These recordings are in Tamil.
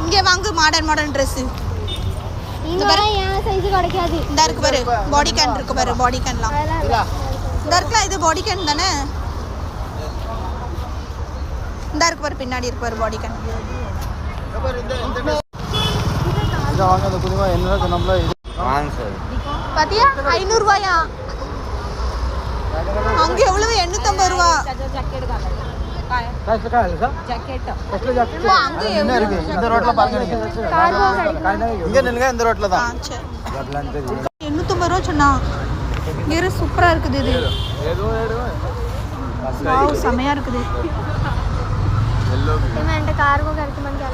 இங்கே வாங்கு மாடர்ன் ட்ரெஸ். இந்த பாரு ஏன் சைஸ் கிடைக்காது. இந்த இருக்கு பாரு பாடி கேன் இருக்கு பாரு பாடி கேன்லாம். இந்த இருக்குல இது பாடி கேன் தானே. இந்த இருக்கு பாரு பின்னாடி இருக்கு பாரு பாடி கேன். இத வாங்க அந்த குடிமா என்ன சொன்னோம்ல இது வாங்க சார். பாத்தியா 500 ரூபாயா? அங்க எவ்வளவு 850 ரூபாய். காசு கால சார் ஜாக்கெட் எஸ்ல ஜாக்கெட் அங்க என்ன இருக்கு இந்த ரோட்ல பாருங்க நீங்க. இங்க நில்லுங்க இந்த ரோட்ல தான். சரி 850 ரூபாய் சொன்னா. இங்க சூப்பரா இருக்குது இது. வாவ் செமையா இருக்குது. मैं एंड कार को करके मन गया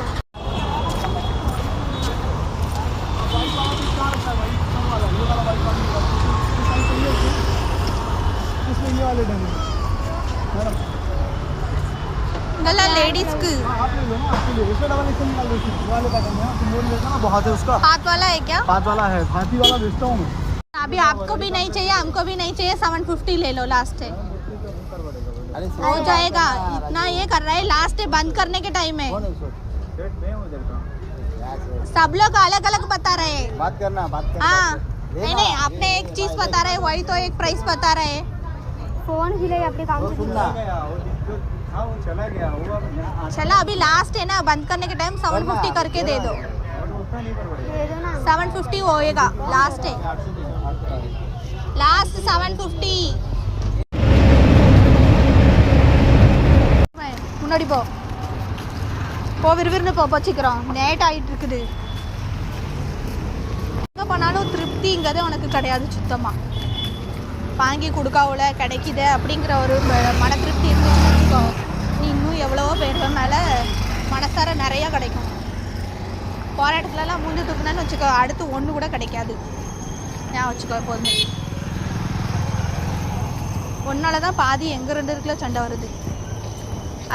इसमें ये वाले डन मैडम गला लेडीज की आप ले लो ना आपके लिए इसमें डबल एक्सेल निकाल दो वाले पैटर्न है तुम बोल देना ना बहुत है उसका हाथ वाला है क्या? हाथ वाला है हाथी वाला बेचता हूं मैं. अभी आपको भी नहीं चाहिए हमको भी नहीं चाहिए 750 ले लो लास्ट है हो जाएगा. इतना ये कर रहा है लास्ट है बंद करने के टाइम है. सब लोग अलग अलग बता रहे हैं. बात करना हाँ नहीं आपने एक चीज बता रहे वही तो एक प्राइस बता रहे. फोन भी ले अपने काम से चला अभी लास्ट है ना बंद करने के टाइम 750 करके दे दो. 750 होएगा लास्ट है लास्ट 750. முன்னாடி போ விறுவிறுன்னு போச்சிக்கிறோம் நேட் ஆகிட்டு இருக்குது. எங்கே போனாலும் திருப்திங்கிறது உனக்கு கிடையாது சுத்தமாக. வாங்கி கொடுக்காவுல கிடைக்குது அப்படிங்கிற ஒரு மன திருப்தி இருந்துச்சுன்னு வச்சுக்கோ நீ இன்னும் எவ்வளவோ பேர் மேலே மனசார நிறையா கிடைக்கும். போகிற இடத்துலலாம் மூஞ்சி தூக்குனான்னு வச்சுக்கோ அடுத்து ஒன்று கூட கிடைக்காது. ஞாபகம் வச்சுக்கோ எப்போதுமே. ஒன்னால தான் பாதி எங்கே 2 இருக்குல்ல சண்டை வருது.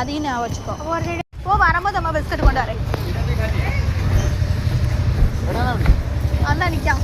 அதையும் ஞாபகம் வச்சுக்கோ. போ வரும்போது நம்ம பிஸ்கட் கொண்டு வரேன். அண்ணா நிற்கான்.